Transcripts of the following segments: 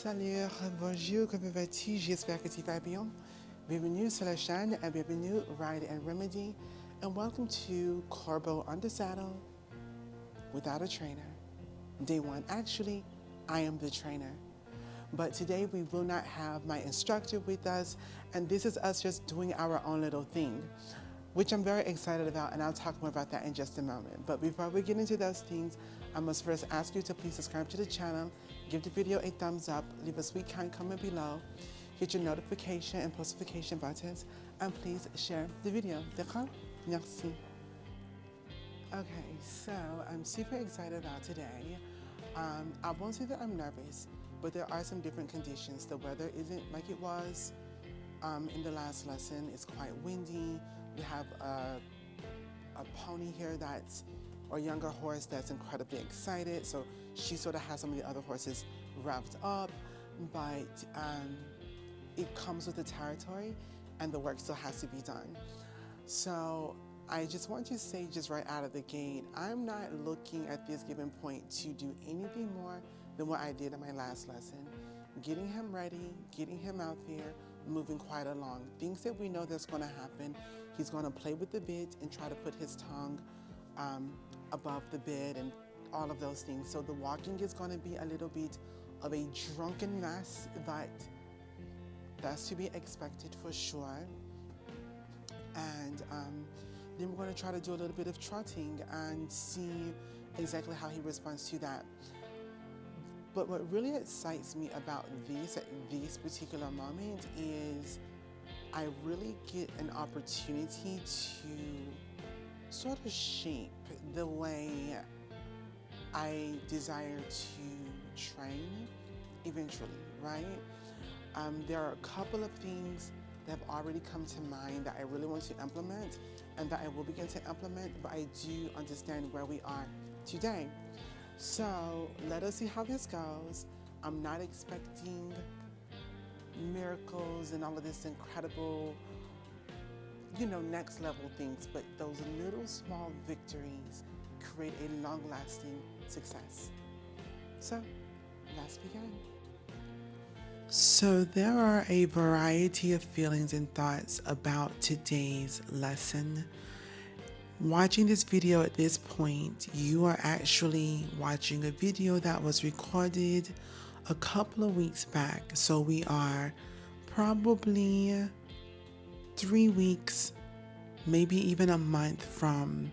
Salut, bonjour, comment vas-tu? J'espère que tu vas bien. Bienvenue sur la chaîne and bienvenue RIDE+REMEDY, and welcome to Corbeau on the Saddle without a trainer. Day one. Actually, I am the trainer. But today we will not have my instructor with us, and this is us just doing our own little thing, which I'm very excited about, and I'll talk more about that in just a moment. But before we get into those things, I must first ask you to please subscribe to the channel, give the video a thumbs up, leave a sweet kind comment below, hit your notification and postification buttons, and please share the video. D'accord? Merci. Okay, so I'm super excited about today. I won't say that I'm nervous, but there are some different conditions. The weather isn't like it was in the last lesson. It's quite windy. We have a pony here or younger horse that's incredibly excited. So she sort of has some of the other horses revved up, but it comes with the territory and the work still has to be done. So I just want to say just right out of the gate, I'm not looking at this given point to do anything more than what I did in my last lesson. Getting him ready, getting him out there, moving quite along. Things that we know that's going to happen. He's going to play with the bit and try to put his tongue above the bit and all of those things. So the walking is going to be a little bit of a drunken mess, but that's to be expected for sure. And then we're going to try to do a little bit of trotting and see exactly how he responds to that. But what really excites me about this at this particular moment is I really get an opportunity to sort of shape the way I desire to train eventually, right? There are a couple of things that have already come to mind that I really want to implement and that I will begin to implement, but I do understand where we are today. So let us see how this goes. I'm not expecting miracles and all of this incredible, next level things, but those little small victories create a long-lasting success. So let's begin. So there are a variety of feelings and thoughts about today's lesson. Watching this video at this point, you are actually watching a video that was recorded a couple of weeks back. So we are probably 3 weeks, maybe even a month from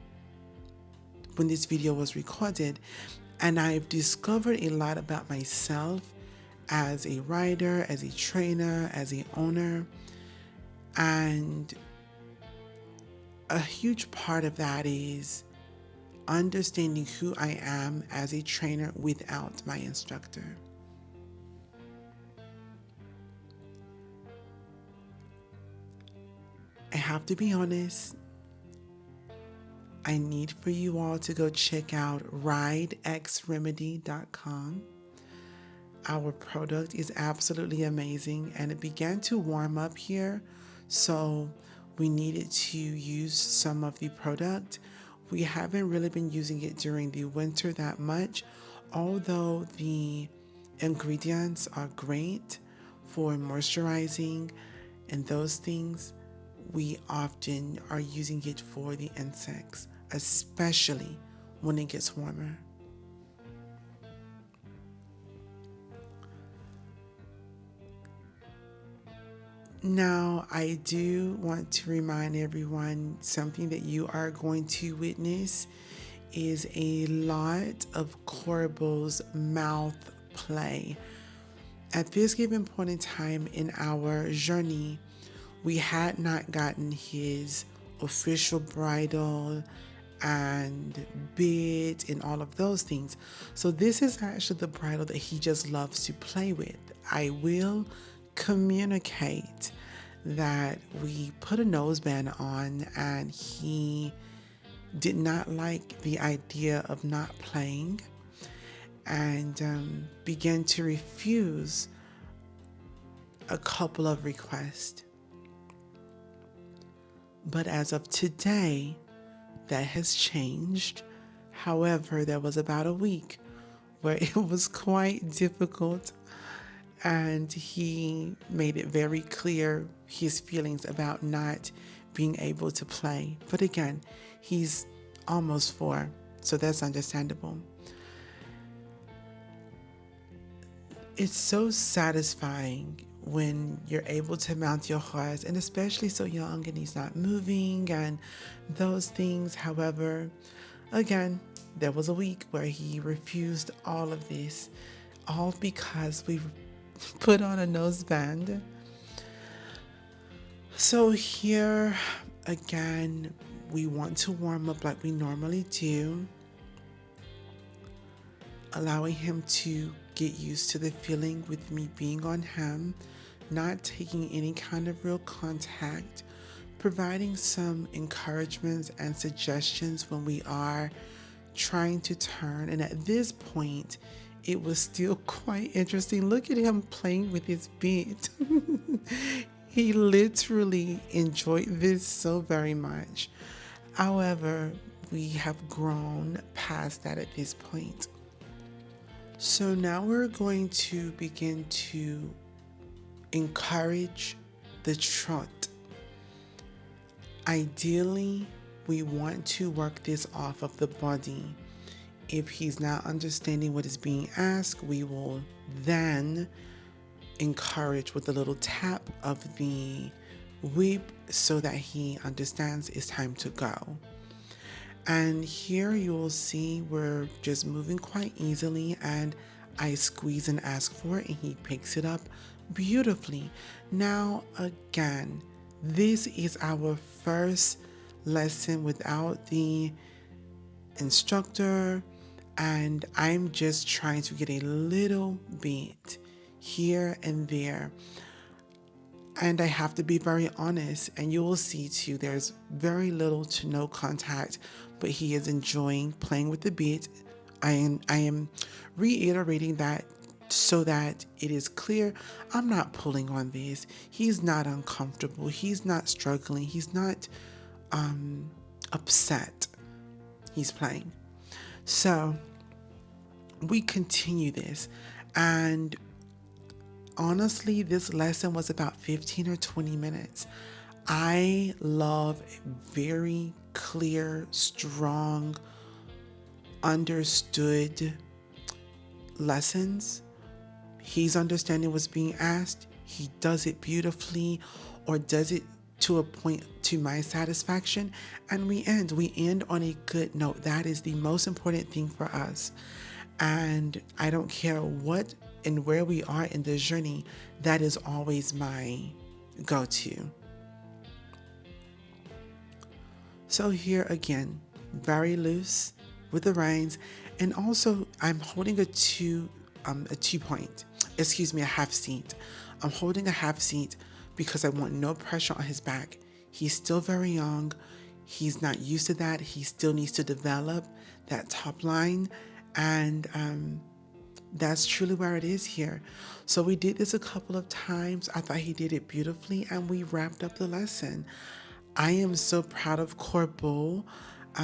when this video was recorded. And I've discovered a lot about myself as a rider, as a trainer, as an owner, and a huge part of that is understanding who I am as a trainer without my instructor. I have to be honest, I need for you all to go check out RIDE+REMEDY.com. Our product is absolutely amazing and it began to warm up here, so we needed to use some of the product. We haven't really been using it during the winter that much, although the ingredients are great for moisturizing and those things. We often are using it for the insects, especially when it gets warmer. Now, I do want to remind everyone something that you are going to witness is a lot of Corbeau's mouth play. At this given point in time in our journey, we had not gotten his official bridle and bit and all of those things. So this is actually the bridle that he just loves to play with. I will communicate that we put a noseband on and he did not like the idea of not playing and began to refuse a couple of requests. But as of today, that has changed. However, there was about a week where it was quite difficult and he made it very clear his feelings about not being able to play. But again, he's almost 4, so that's understandable. It's so satisfying when you're able to mount your horse, and especially so young and he's not moving and those things. However, again, there was a week where he refused all of this, all because we put on a noseband. So here again, we want to warm up like we normally do, allowing him to get used to the feeling with me being on him, not taking any kind of real contact, providing some encouragements and suggestions when we are trying to turn. And at this point, it was still quite interesting. Look at him playing with his bit. He literally enjoyed this so very much. However, we have grown past that at this point. So now we're going to begin to encourage the trot. Ideally, we want to work this off of the body. If he's not understanding what is being asked, we will then encourage with a little tap of the whip so that he understands it's time to go. And here you will see we're just moving quite easily, and I squeeze and ask for it and he picks it up beautifully. Now again, this is our first lesson without the instructor, and I'm just trying to get a little bit here and there. And I have to be very honest, and you will see too, there's very little to no contact, but he is enjoying playing with the bit. I am reiterating that so that it is clear. I'm not pulling on this. He's not uncomfortable. He's not struggling. He's not upset. He's playing. So we continue this, and honestly, this lesson was about 15 or 20 minutes. I love very clear, strong, understood lessons. He's understanding what's being asked. He does it beautifully, or does it to a point to my satisfaction, and we end on a good note. That is the most important thing for us. And I don't care what and where we are in the journey, that is always my go-to. So here again, very loose with the reins, and also I'm holding a half seat. I'm holding a half seat because I want no pressure on his back. He's still very young. He's not used to that. He still needs to develop that top line, and that's truly where it is here. So we did this a couple of times. I thought he did it beautifully, and we wrapped up the lesson. I am so proud of Corporal.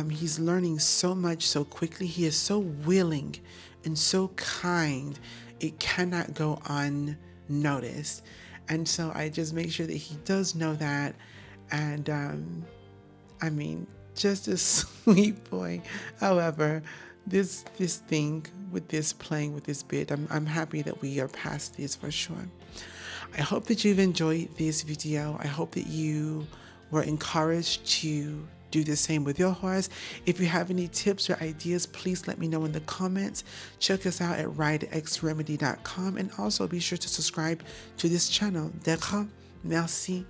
He's learning so much so quickly. He is so willing and so kind. It cannot go unnoticed. And so I just make sure that he does know that. And just a sweet boy. However, this thing with this playing with this bit, I'm happy that we are past this for sure. I hope that you've enjoyed this video. I hope that you were encouraged to do the same with your horse. If you have any tips or ideas, please let me know in the comments. Check us out at RIDE+REMEDY.com, and also be sure to subscribe to this channel. D'accord? Merci.